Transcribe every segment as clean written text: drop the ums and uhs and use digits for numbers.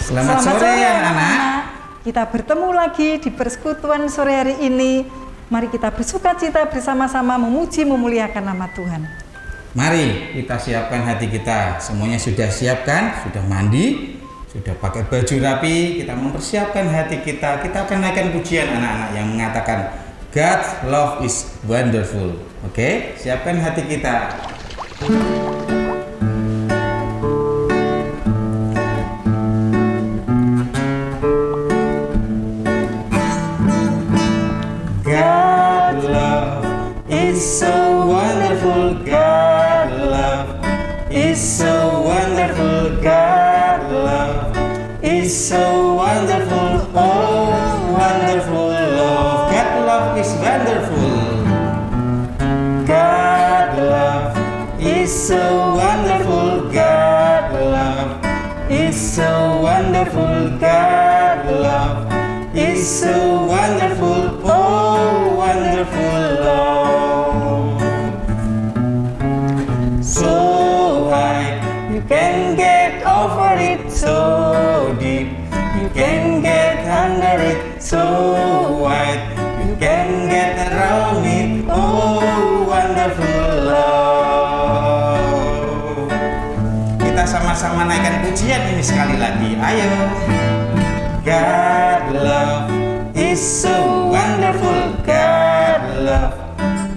Selamat sore anak-anak. Kita bertemu lagi di persekutuan sore hari ini. Mari kita bersukacita bersama-sama memuji memuliakan nama Tuhan. Mari kita siapkan hati kita. Semuanya sudah siapkan, sudah mandi, sudah pakai baju rapi. Kita mempersiapkan hati kita. Kita akan naikkan pujian anak-anak yang mengatakan God's love is wonderful. Oke, siapkan hati kita. So wonderful, God love is so wonderful, God love is so wonderful, oh wonderful love. God love is wonderful. God love is so wonderful, God love is so wonderful, God love is so wonderful, oh wonderful love. So high, you can get over it, so deep, you can get under it, so wide, you can get around it, oh wonderful love. Kita sama-sama naikkan pujian ini sekali lagi. Ayo. God love is so wonderful, God love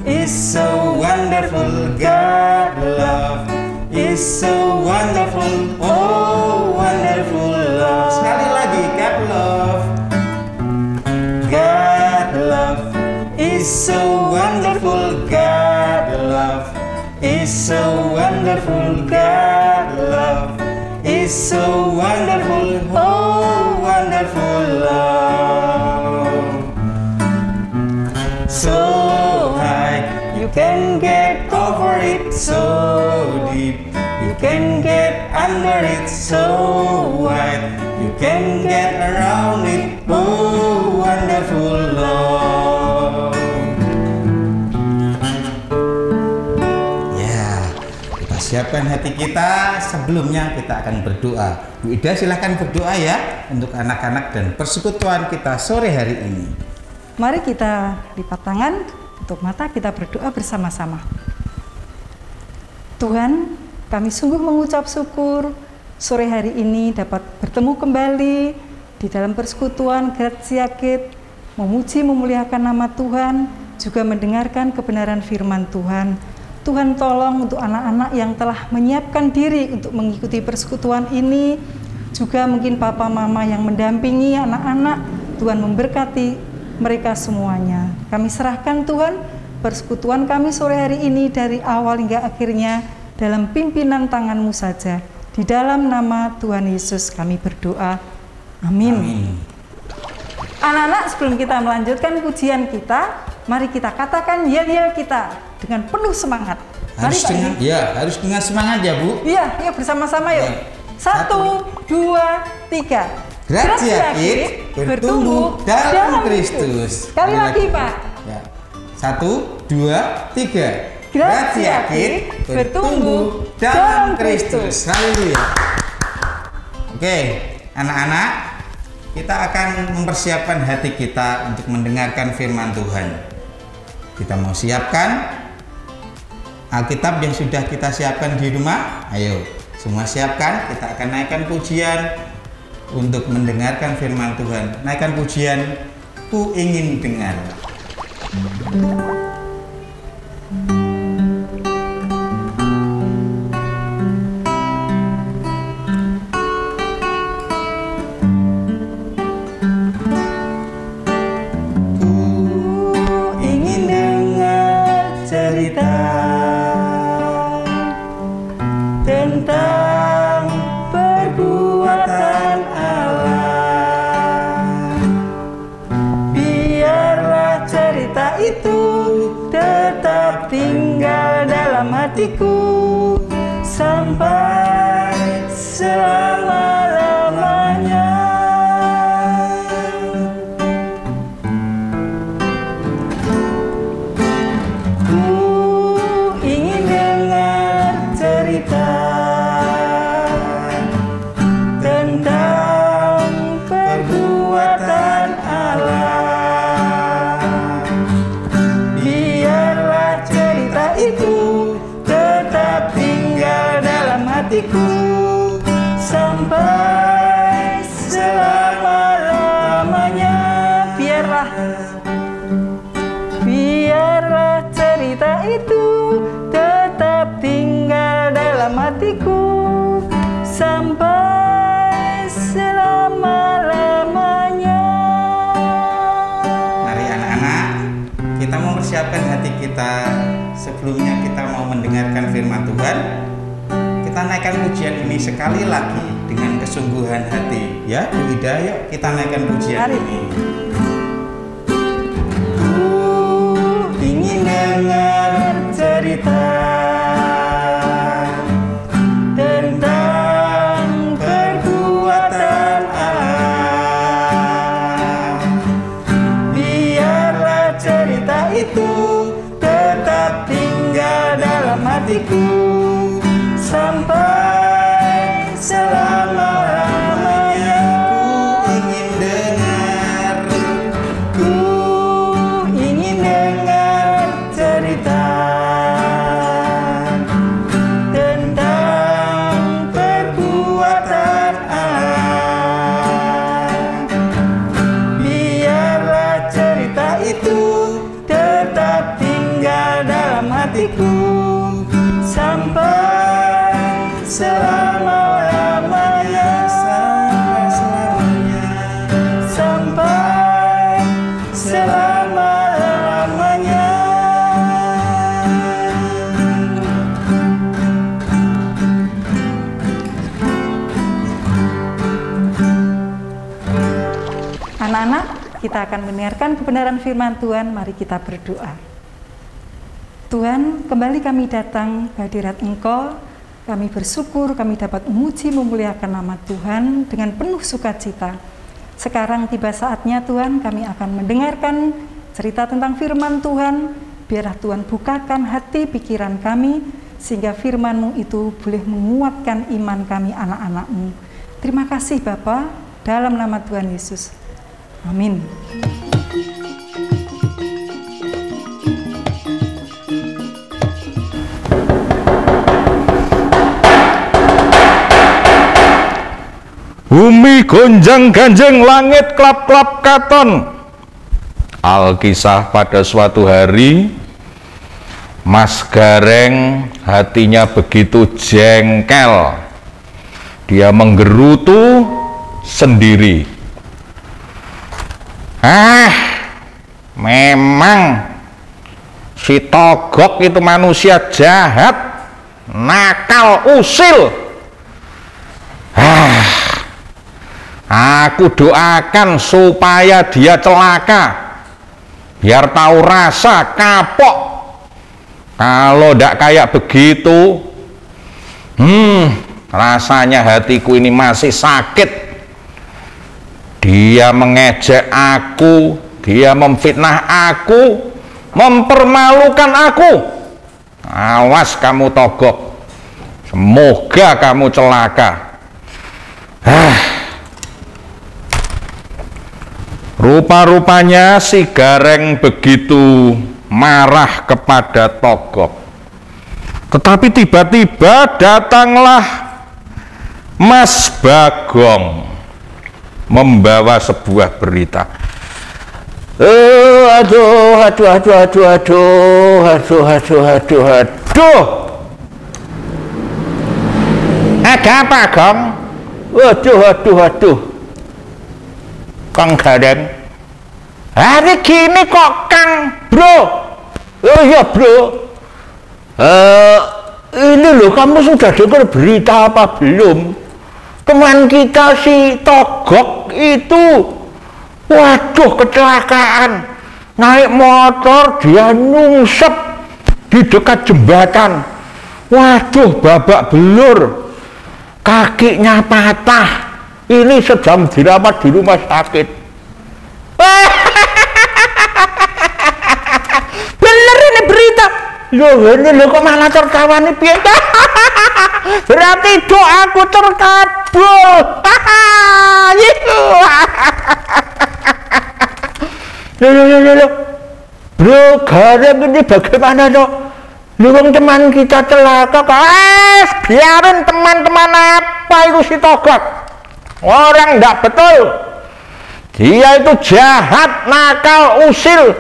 is so wonderful, God love is so wonderful, oh wonderful love. Sekali lagi, God love. God love is so wonderful, God love is so wonderful, God love is so wonderful, oh wonderful love. So high, you can get over it, so deep, you can get under it, so wide, you can get around it, oh wonderful love. Ya, kita siapkan hati kita. Sebelumnya kita akan berdoa. Bu Ida silahkan berdoa ya untuk anak-anak dan persekutuan kita sore hari ini. Mari kita lipat tangan, tutup mata, kita berdoa bersama-sama. Tuhan, kami sungguh mengucap syukur sore hari ini dapat bertemu kembali di dalam persekutuan Gratia Kids, memuji memuliakan nama Tuhan, juga mendengarkan kebenaran firman Tuhan. Tuhan tolong untuk anak-anak yang telah menyiapkan diri untuk mengikuti persekutuan ini, juga mungkin papa mama yang mendampingi anak-anak, Tuhan memberkati mereka semuanya. Kami serahkan Tuhan persekutuan kami sore hari ini dari awal hingga akhirnya dalam pimpinan tangan-Mu saja. Di dalam nama Tuhan Yesus kami berdoa. Amin. Amin. Anak-anak, sebelum kita melanjutkan pujian kita, mari kita katakan yel-yel kita dengan penuh semangat. Harus dengan harus dengan semangat ya, Bu. Iya, bersama-sama yuk. Ya. 1, 2, 3. Gratia Kids bertumbuh dalam Kristus. Sekali lagi, Pak. Ya. 1, 2, 3. Gratia Kids bertumbuh dalam Kristus. Haleluya. Oke, anak-anak, kita akan mempersiapkan hati kita untuk mendengarkan firman Tuhan. Kita mau siapkan Alkitab yang sudah kita siapkan di rumah. Ayo, semua siapkan. Kita akan naikkan pujian untuk mendengarkan firman Tuhan. Naikkan pujian, ku ingin dengar. Tentang perbuatan Allah, biarlah cerita itu tetap tinggal dalam hatiku sampai selama-lamanya. Ku ingin dengar cerita tentang Biarlah cerita itu tetap tinggal dalam hatiku sampai selama-lamanya. Mari anak-anak, kita mempersiapkan hati kita. Sebelumnya kita mau mendengarkan firman Tuhan. Kita naikkan pujian ini sekali lagi dengan kesungguhan hati. Ya, Bu Ida, yuk kita naikkan pujian ini. Ku ingin dengar cerita tentang perbuatan Allah. Biarlah cerita itu tetap tinggal dalam hatiku sampai selama-lamanya. Ku ingin dengar cerita tentang perbuatan Allah. Biarlah cerita itu tetap tinggal dalam hatiku sampai selama-lamanya, sampai selama-lamanya. Anak-anak, kita akan mendengarkan kebenaran firman Tuhan. Mari kita berdoa. Tuhan, kembali kami datang ke hadirat Engkau. Kami bersyukur kami dapat memuji memuliakan nama Tuhan dengan penuh sukacita. Sekarang tiba saatnya Tuhan, kami akan mendengarkan cerita tentang firman Tuhan. Biarlah Tuhan bukakan hati pikiran kami, sehingga firman-Mu itu boleh menguatkan iman kami anak-anak-Mu. Terima kasih Bapa, dalam nama Tuhan Yesus. Amin. Bumi gonjang-ganjing, langit klap-klap katon. Alkisah pada suatu hari, Mas Gareng hatinya begitu jengkel. Dia menggerutu sendiri. Memang si Togok itu manusia jahat, nakal, usil. Aku doakan supaya dia celaka, biar tahu rasa kapok. Kalau tidak kayak begitu, rasanya hatiku ini masih sakit. Dia mengejek aku, dia memfitnah aku, mempermalukan aku. Awas kamu Togok, semoga kamu celaka. Rupa-rupanya si Gareng begitu marah kepada Togok. Tetapi tiba-tiba datanglah Mas Bagong membawa sebuah berita. Aduh. Ada apa, Gong? Waduh. Kang Gareng, hari gini kok Kang Bro? Oh iya Bro, ini loh, kamu sudah dengar berita apa belum? Teman kita si Togok itu, waduh, kecelakaan. Naik motor dia nyungsep di dekat jembatan. Waduh, babak belur, kakinya patah. Ini sedang dirawat di rumah sakit. Bener ini berita. Loh, ini kok malah tertawa nih, piye? Berarti doaku terkabul. Loh. Bro, Gareng ini bagaimana dok? Lu teman kita celaka, biarin teman-teman apa itu si Togok. Orang nggak betul. Dia itu jahat, nakal, usil.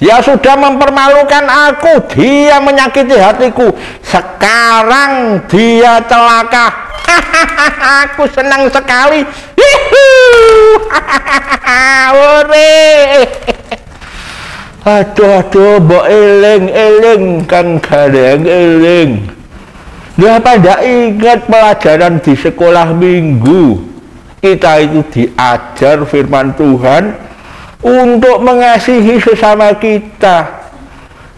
Dia sudah mempermalukan aku, dia menyakiti hatiku. Sekarang dia celaka. Aku senang sekali. Aduh, mbok eling Kang Gareng eling. Dia pada ingat pelajaran di sekolah minggu. Kita itu diajar firman Tuhan untuk mengasihi sesama kita.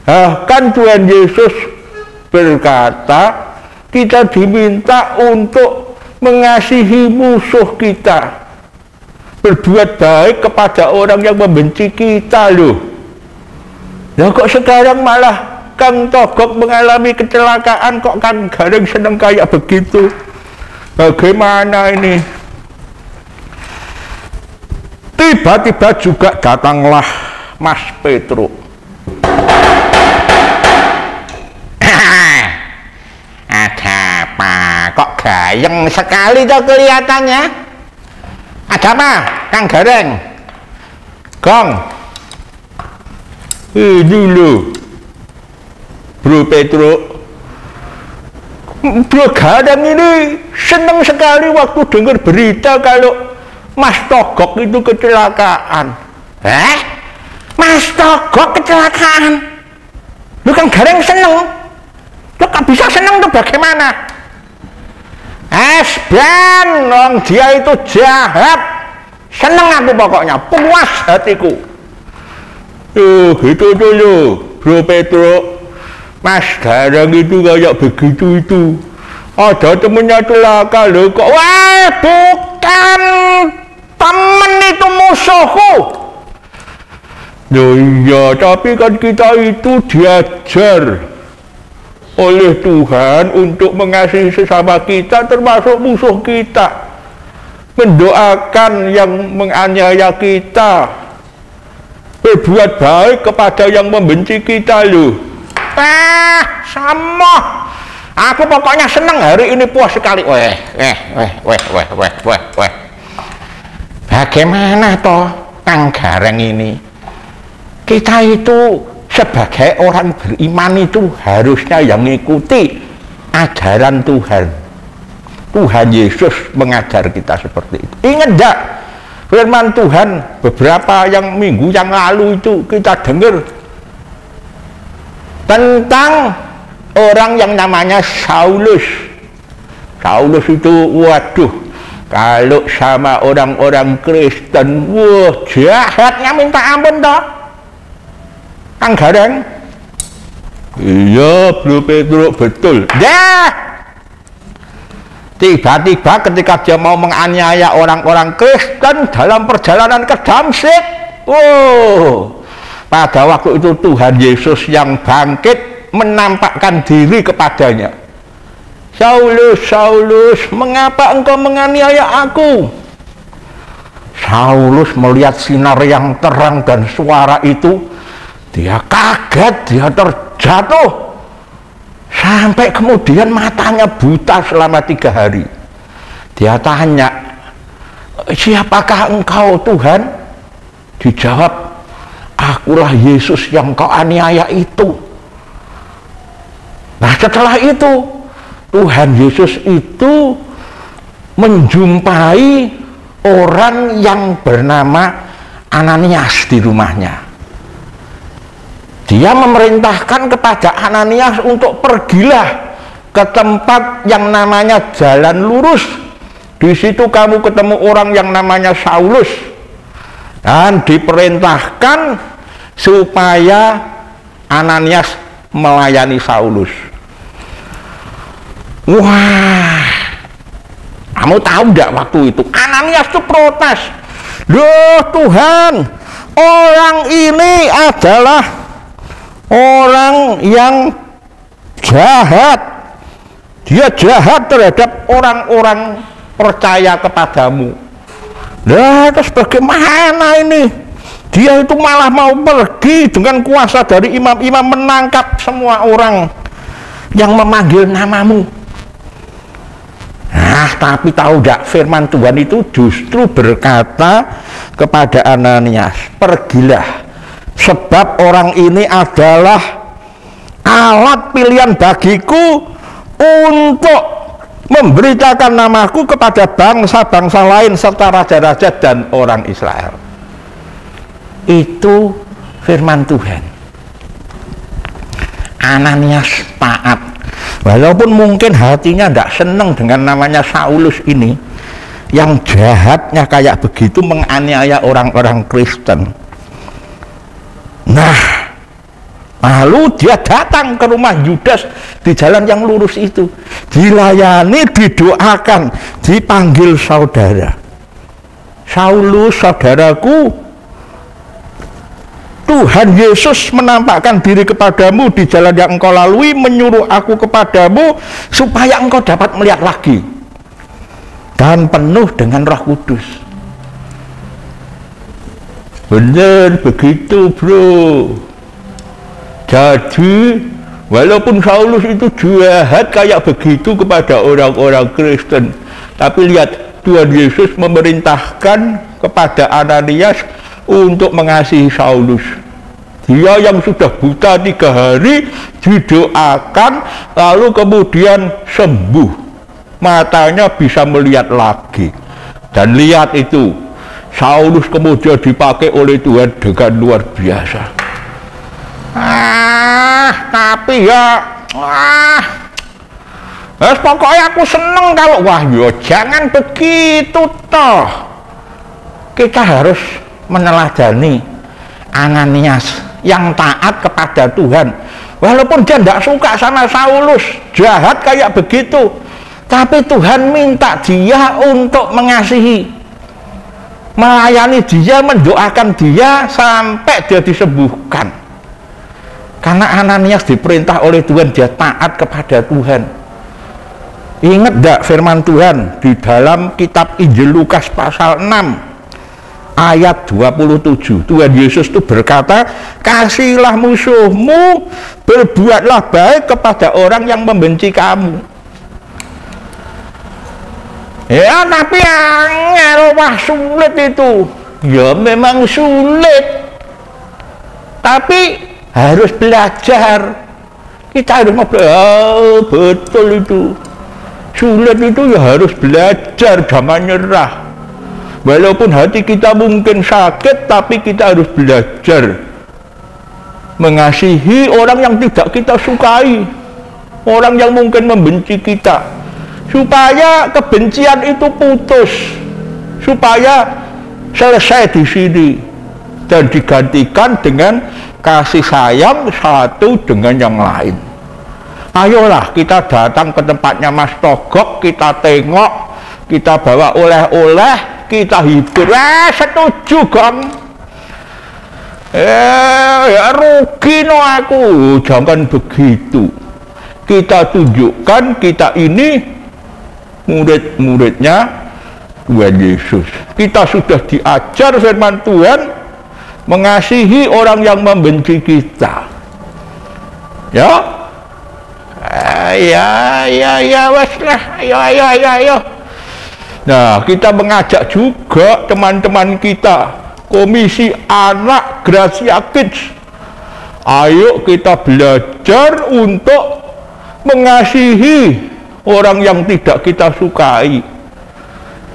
Bahkan Tuhan Yesus berkata, kita diminta untuk mengasihi musuh kita, berbuat baik kepada orang yang membenci kita loh. Nah kok sekarang malah Kang Togok mengalami kecelakaan, kok Kang Gareng seneng kayak begitu? Bagaimana ini? Tiba-tiba juga datanglah Mas Petruk. Ada apa? Kok gayeng sekali tuh kelihatannya? Ada apa, Kang Gareng? Gong. Ini loh, Bro Petruk. Bro Gareng ini senang sekali waktu dengar berita kalau Mas Togok itu kecelakaan. Mas Togok kecelakaan? Lu Kang Gareng seneng? Lu kan bisa seneng tuh bagaimana? Ben, dia itu jahat. Seneng aku pokoknya, puas hatiku. Itu dulu, Bro Petruk. Mas Gareng itu kayak begitu itu. Ada temennya celaka loh kok. Wah, bukan temen, itu musuhku. Loh iya, tapi kan kita itu diajar oleh Tuhan untuk mengasihi sesama kita, termasuk musuh kita, mendoakan yang menganiaya kita, berbuat baik kepada yang membenci kita loh. Sama aku pokoknya seneng hari ini, puas sekali. Bagaimana toh Kang Gareng ini? Kita itu sebagai orang beriman itu harusnya yang mengikuti ajaran Tuhan. Tuhan Yesus mengajar kita seperti itu. Ingat enggak firman Tuhan beberapa minggu yang lalu itu kita dengar tentang orang yang namanya Saulus. Saulus itu, waduh, kalau sama orang-orang Kristen, wah jahatnya minta ampun toh. Kang Gareng? Iya, Bro Petruk, betul. Tiba-tiba ketika dia mau menganiaya orang-orang Kristen dalam perjalanan ke Damsyik, pada waktu itu Tuhan Yesus yang bangkit menampakkan diri kepadanya. Saulus, Saulus, mengapa engkau menganiaya aku? Saulus melihat sinar yang terang dan suara itu, dia kaget, dia terjatuh, sampai kemudian matanya buta selama 3 hari. Dia tanya, siapakah engkau Tuhan? Dijawab, akulah Yesus yang kau aniaya itu. Nah setelah itu Tuhan Yesus itu menjumpai orang yang bernama Ananias di rumahnya. Dia memerintahkan kepada Ananias untuk pergilah ke tempat yang namanya Jalan Lurus. Di situ kamu ketemu orang yang namanya Saulus. Dan diperintahkan supaya Ananias melayani Saulus. Wah, kamu tahu enggak waktu itu Ananias itu protes. Loh Tuhan, orang ini adalah orang yang jahat. Dia jahat terhadap orang-orang percaya kepadamu. Nah, terus bagaimana ini? Dia itu malah mau pergi dengan kuasa dari imam-imam menangkap semua orang yang memanggil namamu. Nah, tapi tahu tidak, firman Tuhan itu justru berkata kepada Ananias, pergilah, sebab orang ini adalah alat pilihan bagiku untuk memberitakan namaku kepada bangsa-bangsa lain serta raja-raja dan orang Israel. Itu firman Tuhan. Ananias taat, walaupun mungkin hatinya tidak senang dengan namanya Saulus ini, yang jahatnya kayak begitu menganiaya orang-orang Kristen. Nah, lalu dia datang ke rumah Yudas di jalan yang lurus itu, dilayani, didoakan, dipanggil saudara. Saulus, saudaraku, Tuhan Yesus menampakkan diri kepadamu di jalan yang engkau lalui, menyuruh aku kepadamu supaya engkau dapat melihat lagi dan penuh dengan Roh Kudus. Benar begitu, bro. Jadi walaupun Saulus itu jahat kayak begitu kepada orang-orang Kristen, tapi lihat, Tuhan Yesus memerintahkan kepada Ananias untuk mengasihi Saulus. Dia yang sudah buta 3 hari didoakan, lalu kemudian sembuh, matanya bisa melihat lagi. Dan lihat itu, Saulus kemudian dipakai oleh Tuhan dengan luar biasa. Tapi ya, pokoknya aku seneng kalau, wah yo jangan begitu toh. Kita harus meneladani Ananias yang taat kepada Tuhan, walaupun dia tidak suka sama Saulus, jahat kayak begitu, tapi Tuhan minta dia untuk mengasihi, melayani dia, mendoakan dia sampai dia disembuhkan. Karena Ananias diperintah oleh Tuhan, dia taat kepada Tuhan. Ingat tidak firman Tuhan di dalam kitab Injil Lukas pasal 6 ayat 27, Tuhan Yesus itu berkata, kasihilah musuhmu, berbuatlah baik kepada orang yang membenci kamu. Ya, tapi angel, wah sulit itu. Ya memang sulit, tapi harus belajar. Kita harus belajar. Betul itu. Sulit itu ya harus belajar, jangan nyerah. Walaupun hati kita mungkin sakit, tapi kita harus belajar mengasihi orang yang tidak kita sukai, orang yang mungkin membenci kita, supaya kebencian itu putus, supaya selesai di sini dan digantikan dengan kasih sayang satu dengan yang lain. Ayolah kita datang ke tempatnya Mas Togok, kita tengok, kita bawa oleh-oleh, kita hibur. Setuju Gong. Ya rugi no aku. Jangan begitu. Kita tunjukkan kita ini murid-muridnya Tuhan Yesus. Kita sudah diajar firman Tuhan mengasihi orang yang membenci kita. Ya. Ya wes lah. Ayo. Nah, kita mengajak juga teman-teman kita, Komisi Anak Gracia Kids. Ayo kita belajar untuk mengasihi orang yang tidak kita sukai,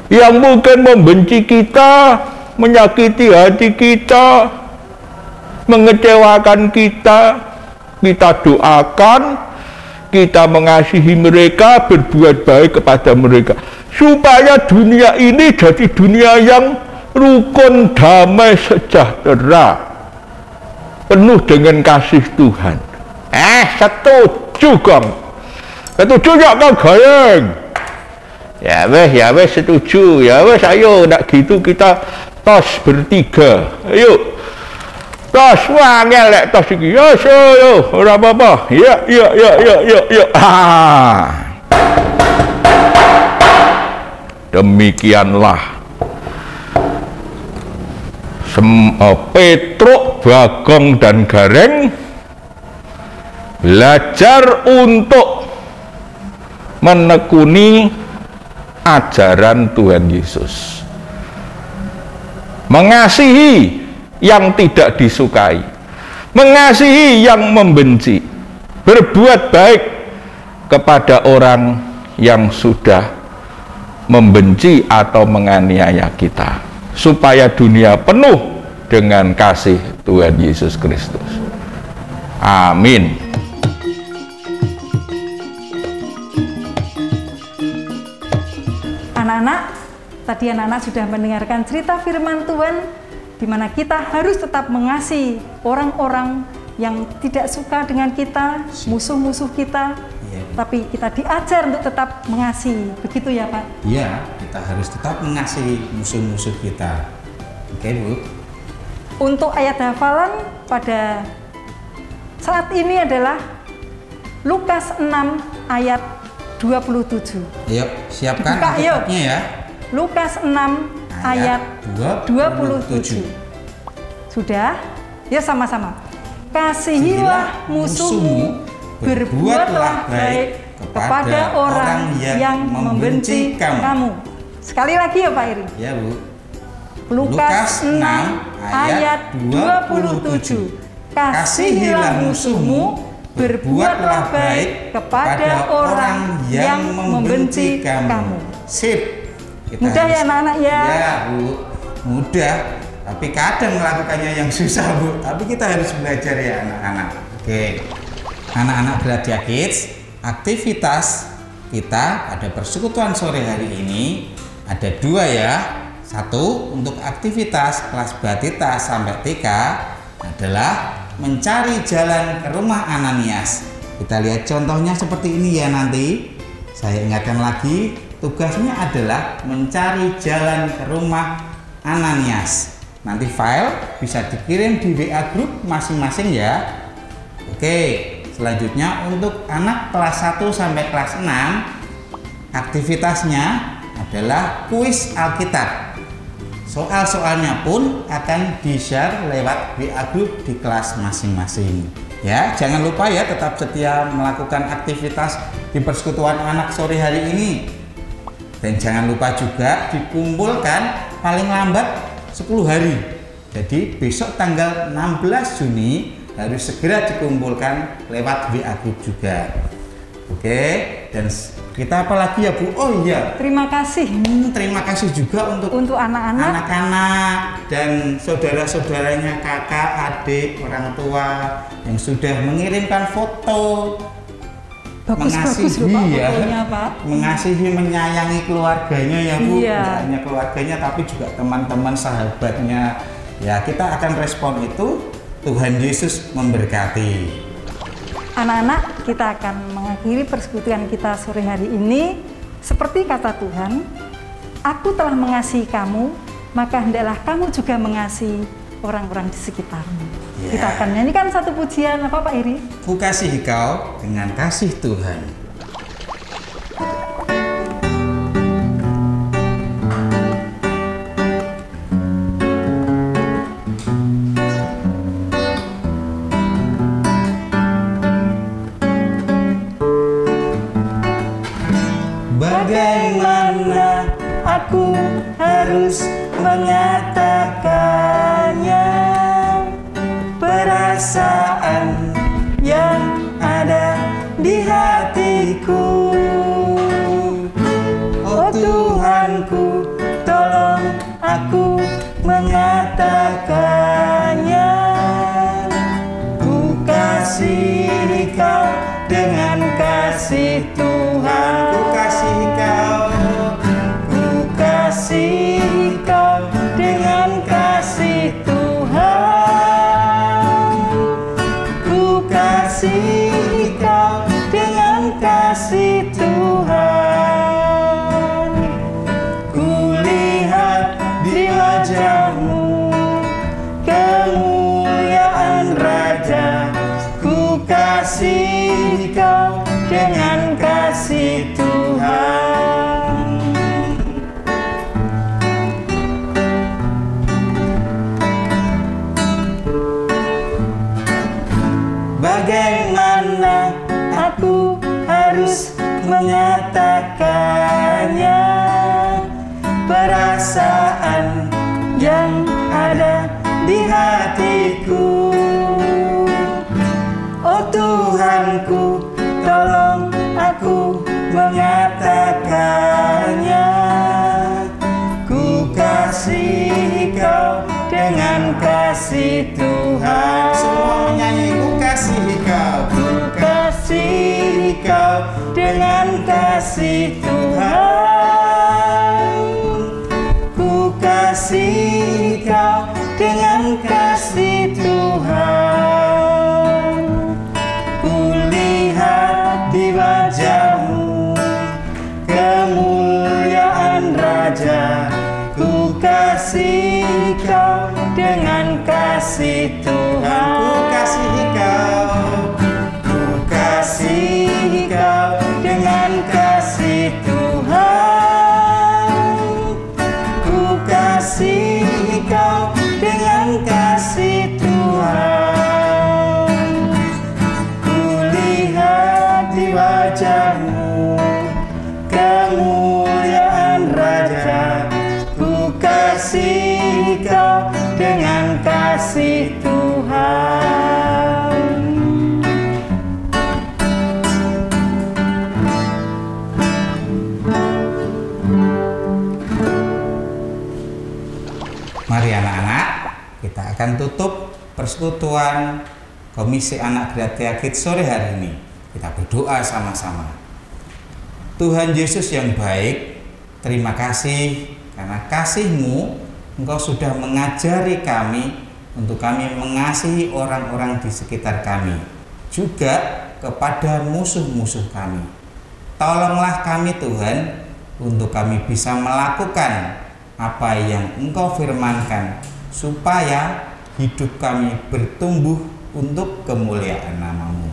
yang mungkin membenci kita, menyakiti hati kita, mengecewakan kita. Kita doakan, kita mengasihi mereka, berbuat baik kepada mereka, supaya dunia ini jadi dunia yang rukun, damai, sejahtera, penuh dengan kasih Tuhan. Setuju Kang? Setuju ya Kang Gayeng? Ya wes setuju. Ya wes, ayo nak gitu kita tos bertiga. Ayo tos, wah ngelek tos iki. Yo ora apa-apa. Ya. Demikianlah Petruk, Bagong dan Gareng belajar untuk menekuni ajaran Tuhan Yesus. Mengasihi yang tidak disukai, mengasihi yang membenci, berbuat baik kepada orang yang sudah membenci atau menganiaya kita, supaya dunia penuh dengan kasih Tuhan Yesus Kristus. Amin. Anak-anak, tadi anak-anak sudah mendengarkan cerita firman Tuhan di mana kita harus tetap mengasihi orang-orang yang tidak suka dengan kita, musuh-musuh kita, tapi kita diajar untuk tetap mengasihi. Begitu ya, Pak? Iya, kita harus tetap mengasihi musuh-musuh kita. Oke, Bu. Untuk ayat hafalan pada saat ini adalah Lukas 6 ayat 27. Ayo, siapkan Buka, yuk. Alkitabnya ya. Lukas 6 ayat 27. Sudah? Ya, sama-sama. Kasihilah musuhmu, berbuatlah baik kepada orang yang membenci kamu. Sekali lagi ya, Pak Iri. Ya, Bu. Lukas 6 ayat 27. Kasihilah musuhmu, berbuatlah baik kepada orang yang membenci kamu. Sip. Kita Mudah ya, anak-anak ya? Ya, Bu. Mudah. Tapi kadang melakukannya yang susah, Bu. Tapi kita harus belajar ya, anak-anak. Oke. Anak-anak Gradia Kids, aktivitas kita pada persekutuan sore hari ini ada 2 ya. 1 untuk aktivitas kelas Batita sampai TK adalah mencari jalan ke rumah Ananias. Kita lihat contohnya seperti ini ya nanti. Saya ingatkan lagi, tugasnya adalah mencari jalan ke rumah Ananias. Nanti file bisa dikirim di WA grup masing-masing ya. Oke, selanjutnya untuk anak kelas 1 sampai kelas 6, aktivitasnya adalah kuis Alkitab. Soal-soalnya pun akan di-share lewat WA grup di kelas masing-masing. Ya, jangan lupa ya tetap setia melakukan aktivitas di persekutuan anak sore hari ini. Dan jangan lupa juga dikumpulkan paling lambat 10 hari. Jadi besok tanggal 16 Juni harus segera dikumpulkan lewat WA grup juga. Oke, dan kita apa lagi ya, Bu? Oh iya, Terima kasih terima kasih juga untuk anak-anak. anak-anak dan saudara-saudaranya, kakak, adik, orang tua yang sudah mengirimkan foto. Bagus-bagus loh, Pak, ya, fotonya, Pak. mengasihi, menyayangi keluarganya ya, Bu. Iya. Tidak hanya keluarganya tapi juga teman-teman, sahabatnya. Ya, kita akan respon itu. Tuhan Yesus memberkati. Anak-anak, kita akan mengakhiri persekutuan kita sore hari ini seperti kata Tuhan, "Aku telah mengasihi kamu, maka hendaklah kamu juga mengasihi orang-orang di sekitarmu." Ya. Kita akan nyanyikan satu pujian, apa Pak Iri? Ku kasihi kau dengan kasih Tuhan. Bagaimana aku harus mengatakannya, perasaan yang ada di hatiku. Oh Tuhanku, tolong aku mengatakannya. Ku kasihi kau dengan kasih Tuhan. Ku kasihi kau. Ku kasihi kau dengan kasih Tuhan. Ku kasihi kau dengan kasih Tuhan. Ku lihat di wajahmu kemuliaan Raja. Ku kasihi kau dengan kasih Tuhan. Bagaimana aku harus mengatakannya, perasaan yang ada di hatiku. Oh Tuhanku, tolong aku mengatakannya. Ku kasih Kau dengan kasih Tuhan. Semua menyanyi, ku kasih Kau. Ku kasih Kau dengan kasih Tuhan. Ku kasih Kau dengan kasih Tuhan. Ku lihat di wajah-Mu kemuliaan Raja. Ku kasih Kau dengan kasih Tuhan. Ku kasih Kau. Ku kasih Kau dengan kasih Tuhan. Ku kasih Kau dengan kasih Tuhan. Ku lihat di wajah-Mu kemuliaan Raja. Ku kasih Kau dengan kasih Tuhan. Mari anak-anak, kita akan tutup persekutuan Komisi Anak Gereja Kid sore hari ini. Kita berdoa sama-sama. Tuhan Yesus yang baik, terima kasih karena kasih-Mu, Engkau sudah mengajari kami untuk kami mengasihi orang-orang di sekitar kami, juga kepada musuh-musuh kami. Tolonglah kami Tuhan, untuk kami bisa melakukan apa yang Engkau firmankan, supaya hidup kami bertumbuh untuk kemuliaan nama-Mu.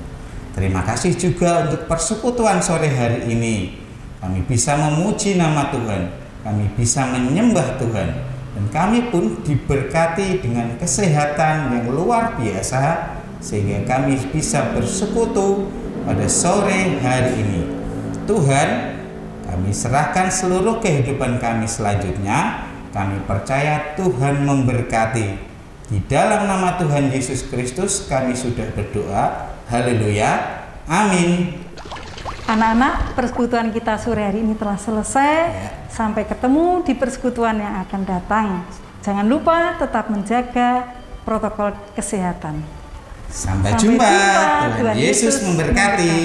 Terima kasih juga untuk persekutuan sore hari ini. Kami bisa memuji nama Tuhan, kami bisa menyembah Tuhan, dan kami pun diberkati dengan kesehatan yang luar biasa, sehingga kami bisa bersekutu pada sore hari ini. Tuhan, kami serahkan seluruh kehidupan kami selanjutnya. Kami percaya Tuhan memberkati. Di dalam nama Tuhan Yesus Kristus kami sudah berdoa. Haleluya. Amin. Anak-anak, persekutuan kita sore hari ini telah selesai. Ya. Sampai ketemu di persekutuan yang akan datang. Jangan lupa tetap menjaga protokol kesehatan. Sampai jumpa. Tuhan Yesus memberkati.